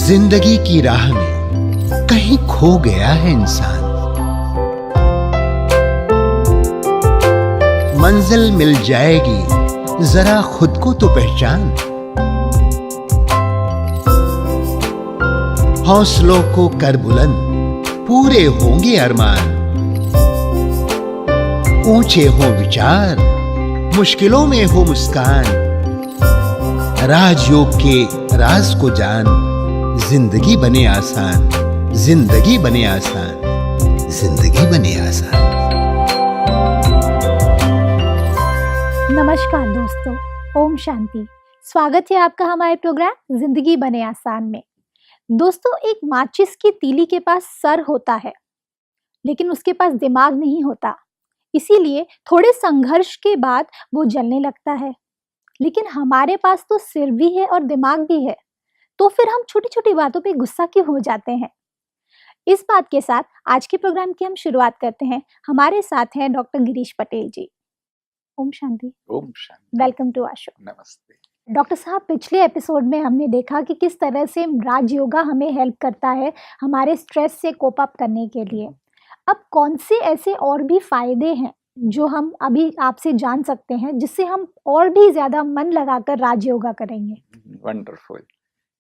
जिंदगी की राह में कहीं खो गया है इंसान। मंजिल मिल जाएगी, जरा खुद को तो पहचान। हौसलों को कर बुलंद, पूरे होंगे अरमान। ऊंचे हो विचार, मुश्किलों में हो मुस्कान। राजयोग के राज को जान, जिंदगी बने आसान, जिंदगी बने आसान, जिंदगी बने आसान। नमस्कार दोस्तों, ओम शांति। स्वागत है आपका हमारे प्रोग्राम जिंदगी बने आसान में। दोस्तों, एक माचिस की तीली के पास सर होता है, लेकिन उसके पास दिमाग नहीं होता। इसीलिए थोड़े संघर्ष के बाद वो जलने लगता है। लेकिन हमारे पास तो सिर भी है और दिमाग भी है, तो फिर हम छोटी छोटी बातों पे गुस्सा क्यों हो जाते हैं? इस बात के साथ आज के प्रोग्राम की हम शुरुआत करते हैं। हमारे साथ हैं doctor Girish Patel ji. Om Shanti. Om Shanti. Welcome to our show. नमस्ते। डॉक्टर साहब, पिछले एपिसोड में हमने देखा कि किस तरह से राज योगा हमें हेल्प करता है हमारे स्ट्रेस से कोप अप करने के लिए। अब कौन से ऐसे और भी फायदे हैं जो हम अभी आपसे जान सकते हैं, जिससे हम और भी ज्यादा मन लगाकर राज योगा करेंगे? वंडरफुल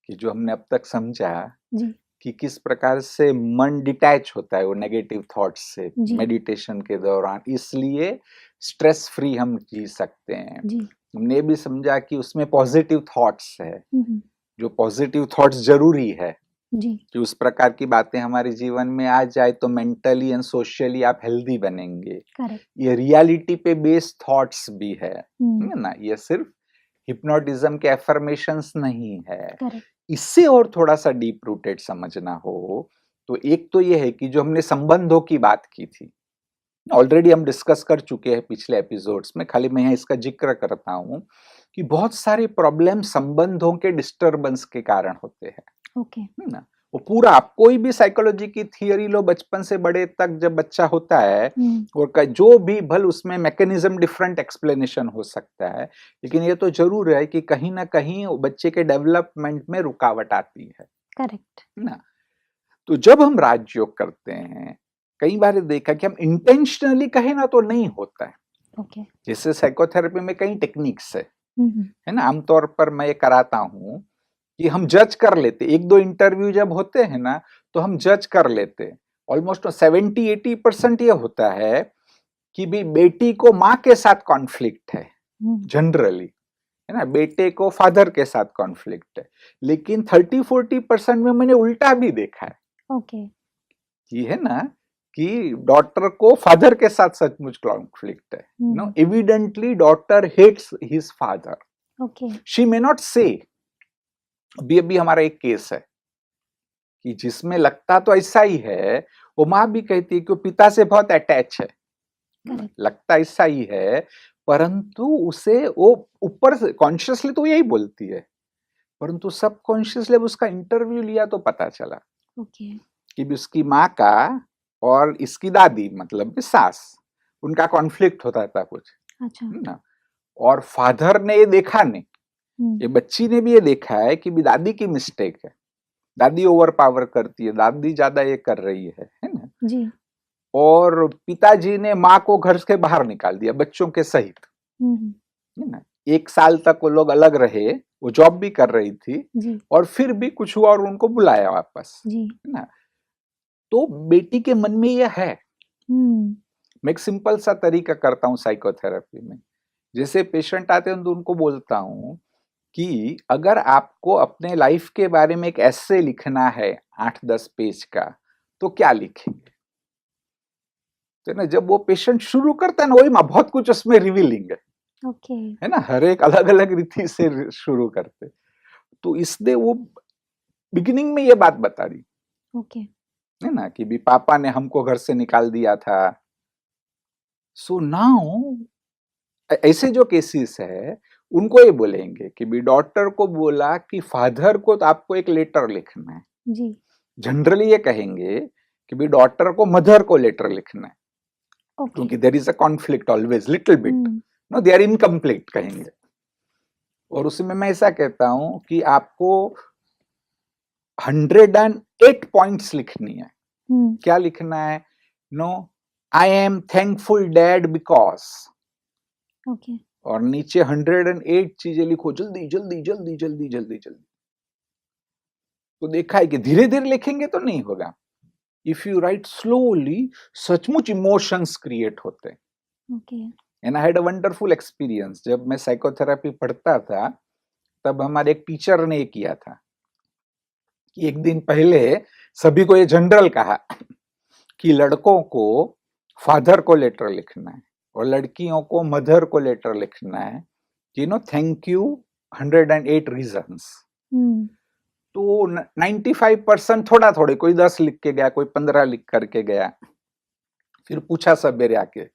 कि जो हमने अब तक समझा जी कि किस प्रकार से मन डिटैच होता है वो नेगेटिव थॉट्स से जी मेडिटेशन के दौरान, इसलिए स्ट्रेस फ्री हम जी सकते हैं। जी हमने भी समझा कि उसमें पॉजिटिव थॉट्स है, हम्म, जो पॉजिटिव थॉट्स जरूरी है जी कि उस प्रकार की बातें हमारे जीवन में आ जाए तो मेंटली एंड सोशली आप हेल्दी बनेंगे। करेक्ट। ये रियलिटी पे बेस्ड थॉट्स भी है हम्म, ना, ये सिर्फ हिप्नोटिज्म के एफर्मेशंस नहीं है। करेक्ट। इससे और थोड़ा सा डीप रूटेड समझना हो तो एक तो ये है कि जो हमने संबंधों की बात की थी, ऑलरेडी हम डिस्कस कर चुके हैं पिछले एपिसोड्स में, खाली मैं यहाँ इसका जिक्र करता हूँ कि बहुत सारे प्रॉब्लम संबंधों के डिस्टरबेंस के कारण होते हैं। ओके। ना, वो पूरा आप कोई भी साइकोलॉजी की थियोरी लो, बचपन से बड़े तक जब बच्चा होता है और जो भी भल उसमें मैकेनिज्म डिफरेंट एक्सप्लेनेशन हो सकता है, लेकिन ये तो जरूर है कि कहीं ना कहीं बच्चे के डेवलपमेंट में रुकावट आती है। करेक्ट। ना, तो जब हम राजयोग करते हैं, कई बार देखा कि हम इंटेंशनली कहे ना तो नहीं होता है। ओके। जैसे साइकोथेरेपी में कई टेक्निक्स है ना, आमतौर पर मैं ये कराता हूँ कि हम जज कर लेते, एक दो इंटरव्यू जब होते हैं ना तो हम जज कर लेते। ऑलमोस्ट 70-80% ये होता है कि भी बेटी को माँ के साथ कॉन्फ्लिक्ट है जनरली, है ना, बेटे को फादर के साथ कॉन्फ्लिक्ट है। लेकिन 30-40% में मैंने उल्टा भी देखा है। ओके। ये है ना कि डॉटर को फादर के साथ सचमुच कॉन्फ्लिक्ट है। No, evidently daughter hates his father. Okay. She may not say. अभी हमारा एक केस है कि जिसमें लगता तो ऐसा ही है, वो माँ भी कहती है कि वो पिता से बहुत अटैच है, लगता ऐसा ही है, परंतु उसे वो ऊपर से कॉन्शियसली तो यही बोलती है, परंतु सब कॉन्शियसली उसका इंटरव्यू लिया तो पता चला कि भी उसकी माँ का और इसकी दादी मतलब सास, उनका कॉन्फ्लिक्ट होता था कुछ। अच्छा। ना, और फादर ने ये देखा नहीं, ये बच्ची ने भी ये देखा है कि भी दादी की मिस्टेक है, दादी ओवर पावर करती है, दादी ज्यादा ये कर रही है ना जी। और पिताजी ने माँ को घर से बाहर निकाल दिया बच्चों के सहित, है ना। 1 साल तक वो लोग अलग रहे, वो जॉब भी कर रही थी जी। और फिर भी कुछ हुआ और उनको बुलाया वापस, जी। है ना। तो बेटी के मन में यह है। मैं एक सिंपल सा तरीका करता हूँ साइकोथेरेपी में, जैसे पेशेंट आते हैं तो उनको बोलता हूँ कि अगर आपको अपने लाइफ के बारे में एक एस्से लिखना है 8-10 पेज का, तो क्या लिखेंगे? तो ना, जब वो पेशेंट शुरू करता है ना, वही माँ बहुत कुछ उसमें रिवीलिंग है, ओके। है ना, हर एक अलग अलग रीति से शुरू करते, तो इसलिए वो बिगिनिंग में ये बात बता रही, ओके, है ना, कि भी पापा ने हमको घर से निकाल दिया था। सो नाउ ऐसे जो केसेस है उनको ये बोलेंगे कि भी डॉटर को बोला कि फादर को तो आपको एक लेटर लिखना है। जी। जनरली ये कहेंगे कि भी डॉटर को मदर को लेटर लिखना है, क्योंकि there is a conflict always little bit, no they are incomplete कहेंगे। और उसमें मैं ऐसा कहता हूं कि आपको 108 पॉइंट्स लिखनी है। हम्म, क्या लिखना है? No, I am thankful dad because, okay, और नीचे 108 चीजें लिखो, जल्दी जल्दी जल्दी जल्दी जल्दी जल्दी। तो देखा है कि धीरे धीरे लिखेंगे तो नहीं होगा। इफ यू राइट स्लोली, सचमुच इमोशंस क्रिएट होते हैं। Okay, and I had a wonderful experience. जब मैं साइकोथेरेपी पढ़ता था तब हमारे एक टीचर ने किया था कि एक दिन पहले सभी को ये जनरल कहा कि लड़कों को फादर को लेटर लिखना है और लड़कियों को मदर को लेटर लिखना है, you know, thank you 108 reasons. Hmm, तो 95% थोड़ा थोड़े, कोई 10 लिख के गया, कोई 15 लिख करके गया। फिर पूछा सवेरे आके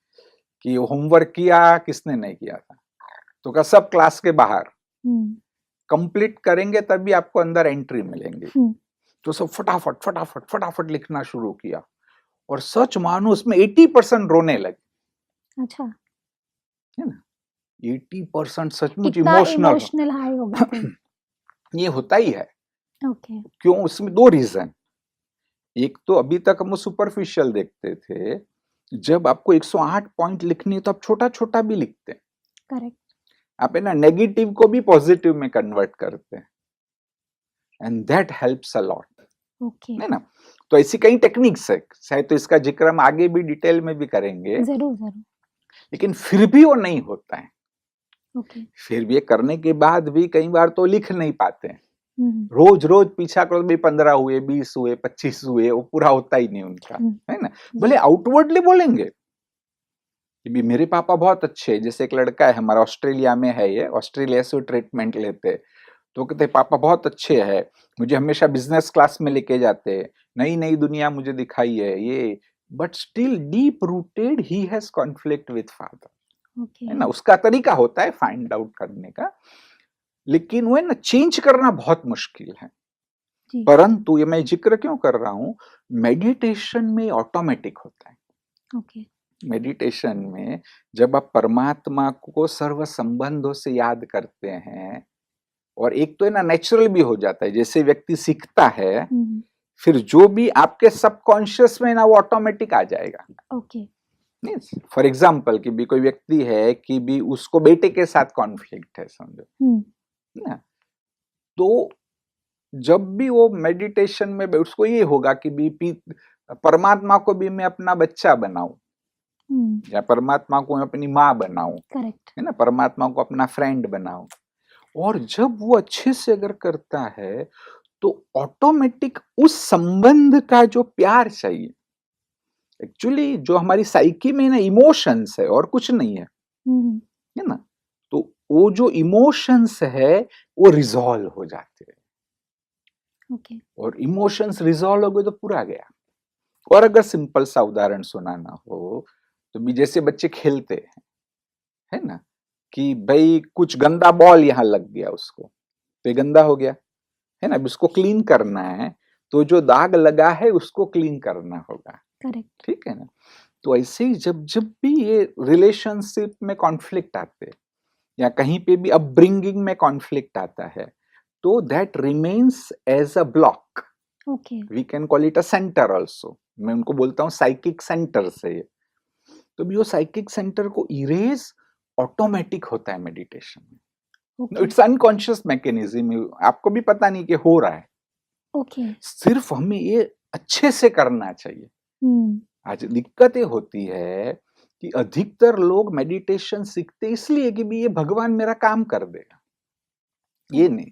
कि होमवर्क किया किसने नहीं किया था, तो कहा सब क्लास के बाहर, हम्म, कंप्लीट करेंगे तभी आपको अंदर एंट्री मिलेंगे। हम्म, तो सब फटाफट फटाफट फटाफट लिखना शुरू किया और सच मानो उसमें 80% रोने लगे, अच्छा, है ना। 80% सचमुच इतना इमोशनल। इमोशनल हाई हो गए थे। ये होता ही है। ओके, क्यों? उसमें दो रीजन। एक तो अभी तक हम सुपरफिशियल देखते थे, जब आपको 108 पॉइंट लिखनी है तो आप छोटा छोटा भी लिखते हैं। करेक्ट, आप है ना नेगेटिव को भी पॉजिटिव में कन्वर्ट करते हैं, and that helps a lot, okay, है ना। तो ऐसी कई टेक्निक्स है, शायद तो इसका जिक्र हम आगे भी डिटेल में भी करेंगे, जरूर जरूर, लेकिन फिर भी वो नहीं होता है। ओके, फिर भी ये करने के बाद भी कई बार तो लिख नहीं पाते हैं। हम्म, रोज रोज पीछा करो, भी 15 हुए, 20 हुए, 25 हुए, वो पूरा होता ही नहीं उनका, है ना। भले आउटवर्डली बोलेंगे कि भी मेरे पापा बहुत अच्छे हैं। जैसे एक लड़का है हमारा, ऑस्ट्रेलिया में है, ये ऑस्ट्रेलिया से ट्रीटमेंट लेते, तो कहते पापा बहुत अच्छे हैं, मुझे हमेशा बिजनेस क्लास में लेके जाते, नई नई दुनिया मुझे दिखाई है ये, but still deep rooted he has conflict with father, okay, है ना। उसका तरीका होता है फाइंड आउट करने का, लेकिन वो ना चेंज करना बहुत मुश्किल है। जी, परंतु ये मैं जिक्र क्यों कर रहा हूं, मेडिटेशन में ऑटोमेटिक होता है। ओके, मेडिटेशन में जब आप परमात्मा को सर्व संबंधों से याद करते हैं, और एक तो है ना नेचुरल भी हो जाता है, जैसे व्यक्ति सीखता है, हम्म, फिर जो भी आपके सबकॉन्शियस में ना वो ऑटोमेटिक आ जाएगा। ओके, फॉर एग्जाम्पल कि भी कोई व्यक्ति है कि भी उसको बेटे के साथ कॉन्फ्लिक्ट है, समझो हम्म, ना, तो जब भी वो मेडिटेशन में उसको ये होगा कि भी परमात्मा को भी मैं अपना बच्चा बनाऊं, या परमात्मा को मैं अपनी माँ बनाऊं, करेक्ट, है ना, परमात्मा को अपना फ्रेंड बनाऊं। और जब वो अच्छे से अगर करता है तो ऑटोमेटिक उस संबंध का जो प्यार चाहिए, एक्चुअली जो हमारी साइकी में ना इमोशंस है और कुछ नहीं है, हम्म, है ना, तो वो जो इमोशंस है वो रिजॉल्व हो जाते हैं, ओके, और इमोशंस रिजॉल्व हो गए तो पूरा गया। और अगर सिंपल सा उदाहरण सुनाना हो तो भी जैसे बच्चे खेलते हैं, है ना, कि भाई कुछ गंदा बॉल यहाँ लग गया उसको, तो ये गंदा हो गया, है ना, अब उसको क्लीन करना है, तो जो दाग लगा है उसको क्लीन करना होगा, करेक्ट, ठीक है ना। तो ऐसे ही जब जब भी ये रिलेशनशिप में कॉन्फ्लिक्ट आते हैं, या कहीं पे भी अपब्रिंगिंग में कॉन्फ्लिक्ट आता है, तो that remains as a block, okay, we can call it a centre also. मैं उनको बोलता हूँ साइकिक सेंटर से। तो भी वो साइकिक सेंटर को इरेज ऑटोमेटिक होता है मेडिटेशन में। ओके, इट्स अनकॉन्शियस मैकेनिज्म, आपको भी पता नहीं कि हो रहा है, ओके, सिर्फ हमें ये अच्छे से करना चाहिए। हम्म, आज दिक्कत ये होती है कि अधिकतर लोग मेडिटेशन सीखते इसलिए कि भी ये भगवान मेरा काम कर देगा, ये नहीं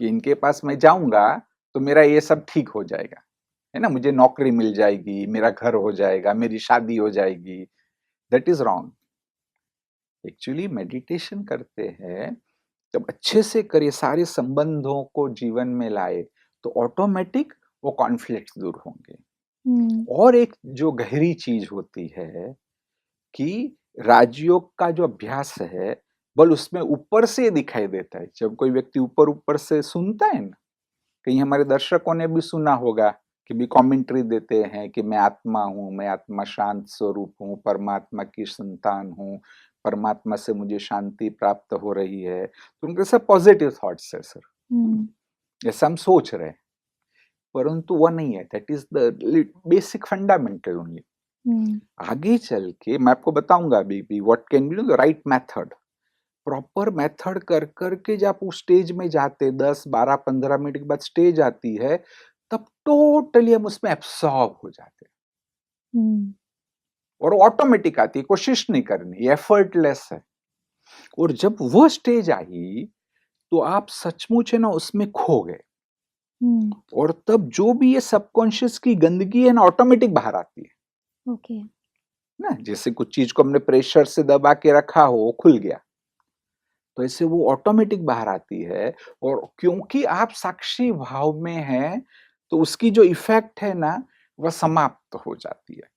कि इनके पास मैं जाऊंगा तो मेरा ये सब ठीक हो जाएगा, है ना, मुझे नौकरी मिल जाएगी, मेरा घर हो जाएगा, मेरी शादी हो जाएगी। That is wrong. Actually meditation करते हैं जब अच्छे से करिए, सारे संबंधों को जीवन में लाए, तो ऑटोमेटिक वो कॉन्फ्लिक्ट दूर होंगे। और एक जो गहरी चीज होती है कि राजयोग का जो अभ्यास है, बल उसमें ऊपर से दिखाई देता है। जब कोई व्यक्ति ऊपर ऊपर से सुनता है ना, कहीं हमारे दर्शकों ने भी सुना होगा कि भी कमेंट्री देते हैं कि मैं आत्मा हूँ, मैं आत्मा शांत स्वरूप हूँ, परमात्मा की संतान हूँ, परमात्मा से मुझे शांति प्राप्त हो रही है, तो उनके सब पॉजिटिव थॉट्स है सर, ऐसा हम सोच रहे हैं। परंतु वो नहीं है, that is the basic fundamental only. आगे चल के मैं आपको बताऊंगा अभी भी what can be the right method, proper method कर करके जब आप उस स्टेज में जाते 10 12 15 मिनट के बाद स्टेज आती है, तब टोटली हम उसमें एब्सॉर्ब हो जाते हैं और ऑटोमेटिक आती है, कोशिश नहीं करनी, एफर्टलेस है। और जब वो स्टेज आई तो आप सचमुच है ना उसमें खो गए, और तब जो भी ये सबकॉन्शियस की गंदगी है ना ऑटोमेटिक बाहर आती है। ओके। ना जैसे कुछ चीज को हमने प्रेशर से दबा के रखा हो, वो खुल गया, तो ऐसे वो ऑटोमेटिक बाहर आती है। और क्योंकि आप साक्षी भाव में हैं, तो उसकी जो इफेक्ट है ना वह समाप्त हो जाती है।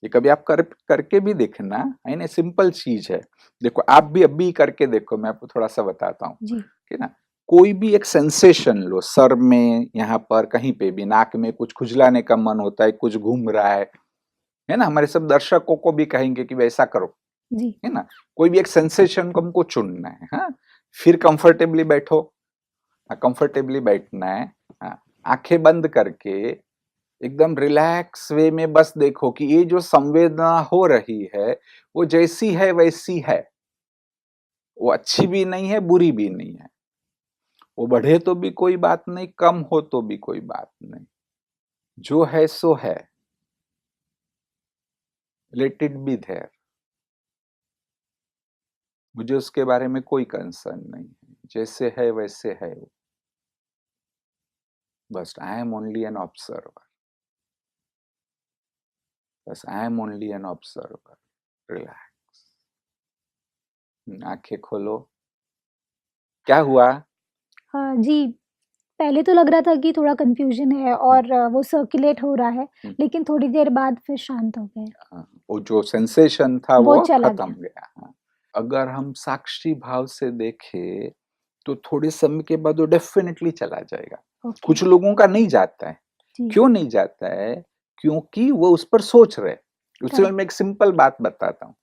ये कभी आप करके भी देखना है ना, सिंपल चीज है। देखो आप भी अभी करके देखो, मैं आपको थोड़ा सा बताता हूँ कि ना, कोई भी एक सेंसेशन लो, सर में, यहाँ पर कहीं पे भी, नाक में कुछ खुजलाने का मन होता है, कुछ घूम रहा है ना, हमारे सब दर्शकों को भी कहेंगे कि वैसा करो जी। है ना। कोई भी एक सेंसेशन को हमको चुनना है। हाँ, फिर कंफर्टेबली बैठो, कंफर्टेबली बैठना है। हाँ, आंखें बंद करके एकदम रिलैक्स वे में बस देखो कि ये जो संवेदना हो रही है वो जैसी है वैसी है, वो अच्छी भी नहीं है, बुरी भी नहीं है, वो बढ़े तो भी कोई बात नहीं, कम हो तो भी कोई बात नहीं, जो है सो है, लेट इट बी देयर। मुझे उसके बारे में कोई कंसर्न नहीं है, जैसे है वैसे है वो, बस I am only an observer, बस I am only an observer. Relax, आंखें खोलो। क्या हुआ? हाँ जी, पहले तो लग रहा था कि थोड़ा कंफ्यूजन है और वो सर्कुलेट हो रहा है, लेकिन थोड़ी देर बाद फिर शांत हो गए। वो जो सेंसेशन था वो वो चला खत्म गया। हाँ। अगर हम साक्षी भाव से देखें तो थोड़े समय के बाद वो डेफिनेटली चला जाएगा। ओके। कुछ लोगों का नहीं जाता है। जी। क्यों नहीं जाता है? क्योंकि वो उस पर सोच रहे। उससे करेक्ट। मैं एक सिंपल बात बताता हूँ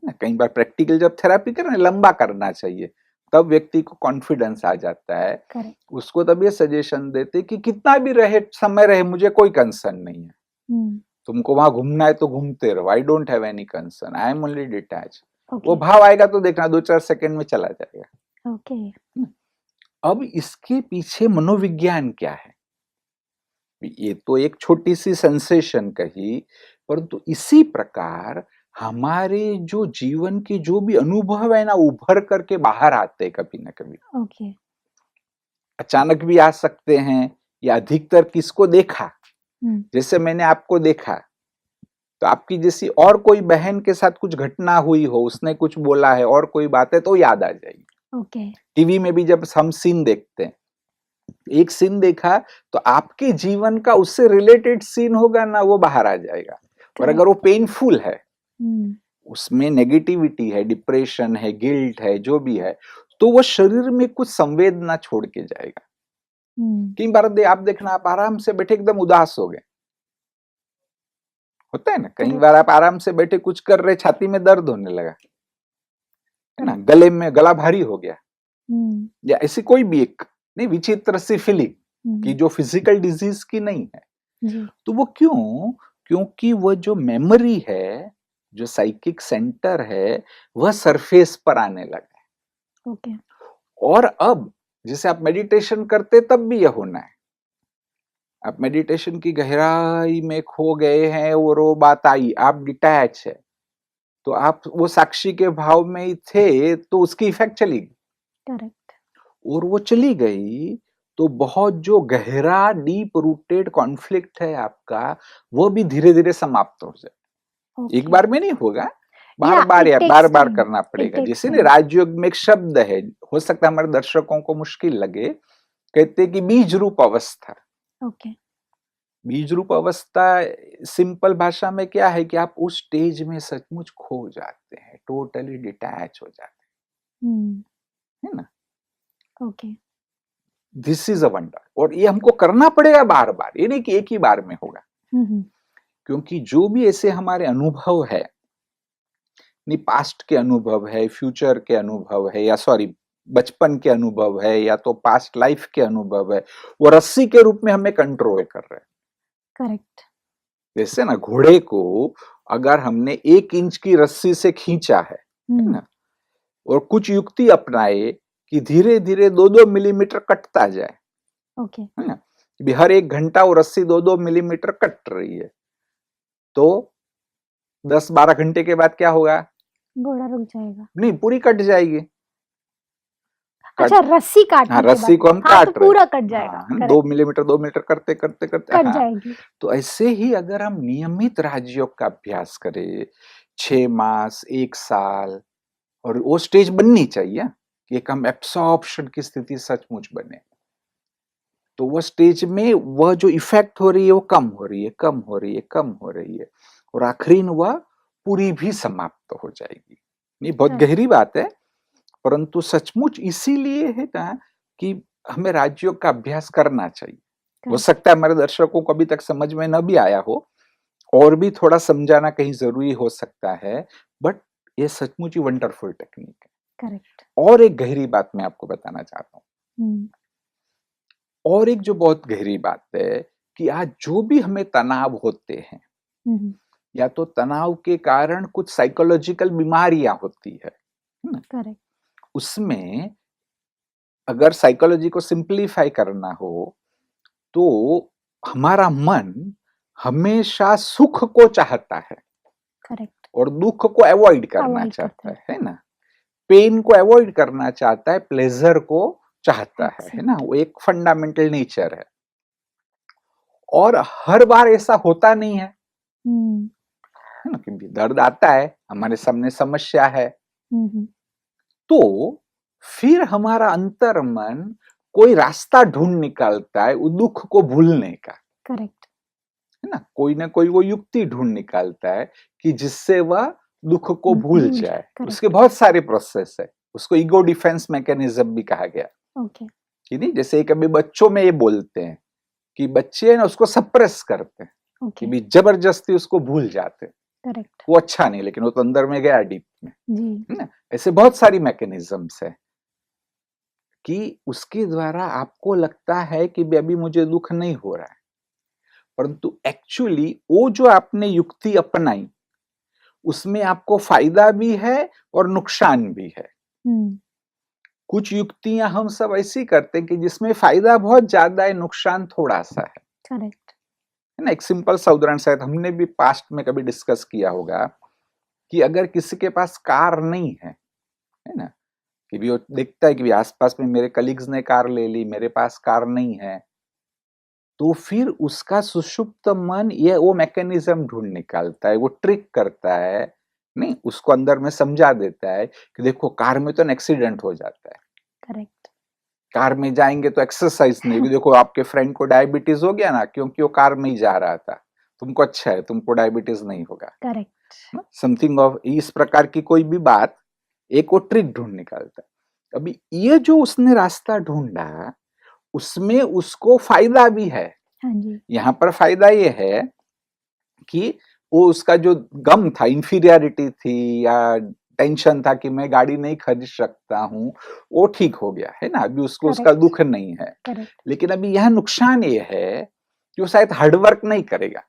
ना, कई बार प्रैक्टिकल जब थेरेपी करें लंबा करना चाहिए, तब व्यक्ति को कॉन्फिडेंस आ जाता है। करेक्ट। उसको तब ये सजेशन देते कि कितना भी रहे समय रहे, मुझे कोई कंसर्न नहीं है, तुमको वहां घूमना है तो घूमते रहो, I don't have any concern, I am only detach. वो भाव आएगा तो देखना 2-4 सेकंड में चला जाएगा। ओके। अब इसके पीछे मनोविज्ञान क्या है? ये तो एक छोटी सी सेंसेशन कही, परंतु इसी प्रकार हमारे जो जीवन के जो भी अनुभव है ना, उभर करके बाहर आते हैं कभी ना कभी। ओके। अचानक भी आ सकते हैं, या अधिकतर किसको देखा, जैसे मैंने आपको देखा, तो आपकी जैसी और कोई बहन के साथ कुछ घटना हुई हो, उसने कुछ बोला है और कोई बात है तो याद आ जाएगी। ओके। टीवी में भी जब हम सीन देखते हैं, एक सीन देखा तो आपके जीवन का उससे रिलेटेड सीन होगा ना, वो बाहर आ जाएगा। और अगर वो पेनफुल है, उसमें नेगेटिविटी है, डिप्रेशन है, गिल्ट है, जो भी है, तो वो शरीर में कुछ संवेदना छोड़ के जाएगा। कई बार आप देखना, आप आराम से बैठे एकदम उदास हो गए, होता है ना, कई बार आप आराम से बैठे कुछ कर रहे, छाती में दर्द होने लगा, है ना, गले में गला भारी हो गया, या ऐसी कोई भी एक नहीं विचित्र सी फीलिंग कि जो फिजिकल डिजीज की नहीं है। तो वो क्यों? क्योंकि वो जो मेमोरी है, जो साइकिक सेंटर है, वह सरफेस पर आने लगा। ओके। और अब जैसे आप मेडिटेशन करते तब भी यह होना है, आप मेडिटेशन की गहराई में खो गए हैं और वो बात आई, आप डिटैच है, तो आप वो साक्षी के भाव में ही थे, तो उसकी इफेक्ट चली गई। करेक्ट। और वो चली गई तो बहुत जो गहरा डीप रूटेड कॉन्फ्लिक्ट है आपका, वो भी धीरे धीरे समाप्त हो जाए। एक बार में नहीं होगा, बार बार करना पड़ेगा। जैसे ना राजयोग में एक शब्द है, हो सकता है हमारे दर्शकों को मुश्किल लगे, कहते हैं कि बीज रूप अवस्था। ओके। बीज रूप अवस्था सिंपल भाषा में क्या है कि आप उस स्टेज में सचमुच खो जाते हैं, टोटली डिटैच हो जाते हैं, है ना। Okay. This is a wonder, और ये हमको करना पड़ेगा बार बार, ये नहीं कि एक ही बार में होगा। क्योंकि जो भी ऐसे हमारे अनुभव है, नहीं पास्ट के अनुभव है, फ्यूचर के अनुभव है, या सॉरी बचपन के अनुभव है या तो पास्ट लाइफ के अनुभव है, वो रस्सी के रूप में हमें कंट्रोल कर रहे हैं। करेक्ट। जैसे ना घोड़े को अगर हमने 1 इंच की रस्सी से खींचा है ना, और कुछ युक्ति अपनाए कि धीरे धीरे 2-2 मिलीमीटर कटता जाए, ओके। है ना, भी हर 1 घंटा वो रस्सी 2-2 मिलीमीटर कट रही है, तो 10-12 घंटे के बाद क्या होगा? घोड़ा रुक जाएगा। नहीं, पूरी कट जाएगी। अच्छा, रस्सी काटने हाँ, के रस्सी बाद। को हम हाँ, काट तो रहे पूरा हैं। कट जाएगा। हाँ, करेक्ट। 2 मिलीमीटर 2 मिलीमीटर करते करते करते कट हाँ, जाएगी। तो ऐसे ही अगर हम नियमित राजयोग का अभ्यास करें 6 मास 1 साल, और वो स्टेज बननी चाहिए कि एक हम एब्सॉर्प्शन की स्थिति सचमुच बने, तो वो स्टेज में वह जो इफेक्ट हो रही है वो कम हो रही है, कम हो रही है, कम हो रही है, और आखिरी में वह पूरी भी समाप्त हो जाएगी। ये बहुत Correct. गहरी बात है, परंतु सचमुच इसीलिए है ना कि हमें राजयोग का अभ्यास करना चाहिए। हो Correct. सकता है हमारे दर्शकों को अभी तक समझ में न भी आया हो, और भी थोड़ा समझाना कहीं जरूरी हो सकता है, बट ये सचमुच ही वंडरफुल टेक्निक है। करेक्ट। और एक गहरी बात मैं आपको बताना चाहता हूँ, हम्म। और एक जो बहुत गहरी बात है कि आज जो भी हमें तनाव होते हैं, हम्म। या तो तनाव के कारण कुछ साइकोलॉजिकल बीमारियां होती है ना, करेक्ट। उसमें अगर साइकोलॉजी को सिंप्लीफाई करना हो तो हमारा मन हमेशा सुख को चाहता है करेक्ट। और दुख को अवॉइड करना Avoid चाहता करते है ना, पेन को अवॉइड करना चाहता है, प्लेजर को चाहता है ना, वो एक फंडामेंटल नेचर है। और हर बार ऐसा होता नहीं है, हम्म। है ना, क्योंकि दर्द आता है, हमारे सामने समस्या है, हम्म। तो फिर हमारा अंतर मन कोई रास्ता ढूंढ निकालता है वो दुख को भूलने का, करेक्ट। है ना, कोई ना कोई वो युक्ति ढूंढ निकालता है कि जिससे वह दुख को भूल जाए। correct. उसके बहुत सारे प्रोसेस है, उसको ईगो डिफेंस मैकेनिज्म भी कहा गया, ओके। कि नहीं, जैसे कभी बच्चों में ये बोलते हैं कि बच्चे ना उसको सप्रेस करते हैं, कि ओके। भी जबरदस्ती उसको भूल जाते हैं, करेक्ट। वो अच्छा नहीं, लेकिन वो तो अंदर में गया डीप में, जी। है ना। ऐसे बहुत सारी मैकेनिज्म्स है कि उसके द्वारा आपको लगता है कि भी अभी मुझे दुख नहीं हो रहा है, परंतु एक्चुअली वो जो आपने युक्ति अपनाई उसमें आपको फायदा भी है और नुकसान भी है। कुछ युक्तियां हम सब ऐसी करते हैं कि जिसमें फायदा बहुत ज्यादा है, नुकसान थोड़ा सा है। करेक्ट। है ना, एक सिंपल सा उदाहरण शायद हमने भी पास्ट में कभी डिस्कस किया होगा कि अगर किसी के पास कार नहीं है ना, कि भी वो देखता है कि भी आसपास में मेरे कलीग्स ने कार ले ली, मेरे पास कार नहीं है, तो फिर उसका सुषुप्त मन ये वो मैकेनिज्म ढूंढ निकालता है, वो ट्रिक करता है, नहीं, उसको अंदर में समझा देता है कि देखो कार में तो एक्सीडेंट हो जाता है, करेक्ट। कार में जाएंगे तो एक्सरसाइज नहीं होगी, देखो आपके फ्रेंड को डायबिटीज हो गया ना क्योंकि वो कार में ही जा रहा था, तुमको अच्छा है, तुमको डायबिटीज नहीं होगा। करेक्ट। समथिंग ऑफ इस प्रकार की कोई भी बात, एक वो ट्रिक ढूंढ निकालता है। अभी ये जो उसने रास्ता ढूंढा उसमें उसको फायदा भी है। हाँ जी। यहाँ पर फायदा ये है कि वो उसका जो गम था, इंफीरियरिटी थी या टेंशन था कि मैं गाड़ी नहीं खरीद सकता हूँ, वो ठीक हो गया, है ना, अभी उसको उसका दुख नहीं है। करेक्ट। लेकिन अभी यहाँ नुकसान ये है कि वो शायद हार्डवर्क नहीं करेगा।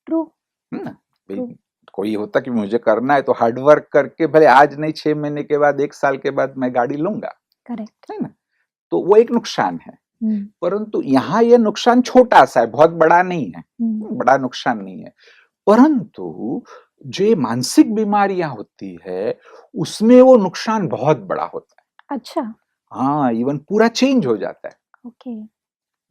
ट्रू। है ना, कोई होता कि मुझे करना है तो हार्डवर्क करके भले आज नहीं 6 महीने के बाद 1 साल के बाद मैं गाड़ी लूंगा, करेक्ट, है ना, तो वो एक नुकसान है। परंतु यहाँ ये नुकसान छोटा सा है, बहुत बड़ा नहीं है, बड़ा नुकसान नहीं है। परंतु जो मानसिक बीमारियां होती है उसमें वो नुकसान बहुत बड़ा होता है। अच्छा। हाँ, इवन पूरा चेंज हो जाता है। ओके।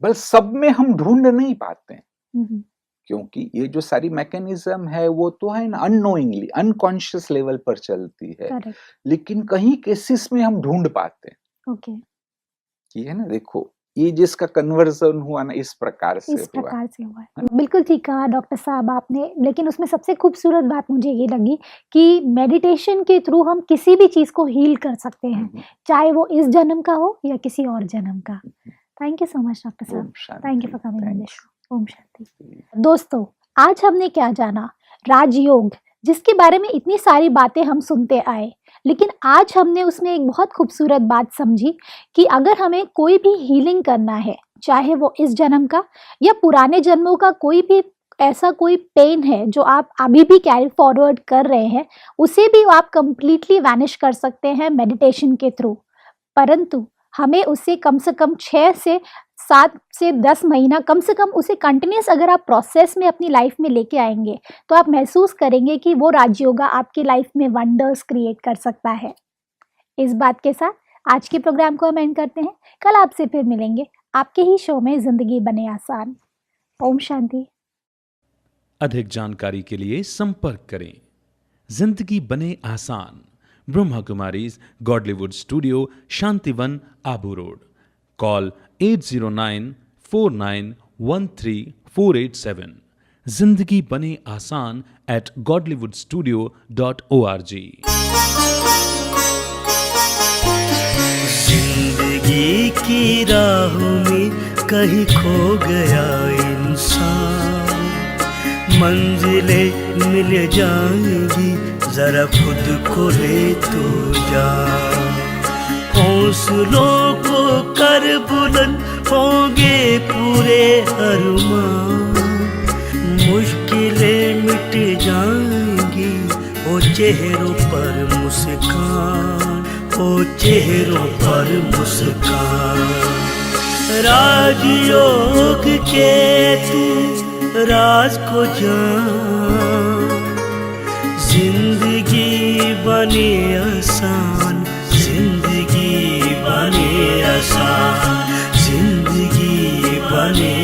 बस सब में हम ढूंढ नहीं पाते हैं, क्योंकि ये जो सारी मैकेनिज्म है वो तो है ना अननोइंगली, अनकॉन्शियस लेवल पर चलती है। करेक्ट। लेकिन कहीं केसेस में हम ढूंढ पाते हैं। ओके। कि है ना, देखो ये जिसका कन्वर्जन हुआ ना इस प्रकार से हुआ है। बिल्कुल ठीक कहा डॉक्टर साहब आपने, लेकिन उसमें सबसे खूबसूरत बात मुझे ये लगी कि मेडिटेशन के थ्रू हम किसी भी चीज को हील कर सकते हैं, चाहे वो इस जन्म का हो या किसी और जन्म का। Thank you so much doctor साहब, thank you for coming on the show. ओम शांति। दोस्तों, आज हमने क्या जाना? राजयोग, जिसके बारे में इतनी सारी बातें हम सुनते आए, लेकिन आज हमने उसमें एक बहुत खूबसूरत बात समझी कि अगर हमें कोई भी हीलिंग करना है, चाहे वो इस जन्म का या पुराने जन्मों का कोई भी ऐसा कोई पेन है जो आप अभी भी कैरी फॉरवर्ड कर रहे हैं, उसे भी आप कंप्लीटली वैनिश कर सकते हैं मेडिटेशन के थ्रू। परंतु हमें उसे कम से कम 6 से 7 से 10 महीना कम से कम उसे कंटिन्यूस अगर आप प्रोसेस में अपनी लाइफ में लेके आएंगे तो आप महसूस करेंगे कि वो राजयोगा आपकी लाइफ में वंडर्स क्रिएट कर सकता है। इस बात के साथ आज के प्रोग्राम को हम एंड करते हैं। कल आपसे फिर मिलेंगे आपके ही शो में जिंदगी बने आसान। ओम शांति। अधिक जानकारी के लिए संपर्क करें जिंदगी बने आसान, Brahma Kumaris Godlywood studio, Shantivan, Abu road. Call 809491348 जिंदगी बने आसान @godlywoodstudio.org। जिंदगी की राह में कहीं खो गया इंसान, मंजिलें मिल जाएंगी जरा खुद को ले तो जा। हौसलों को कर बुलंद होंगे पूरे अरमान, मुश्किलें मिट जाएंगी ओ चेहरों पर मुस्कान, ओ चेहरों पर मुस्कान। राजयोग के तू राज को जान, जिंदगी बने आसान, जिंदगी बने आसान, जिंदगी बने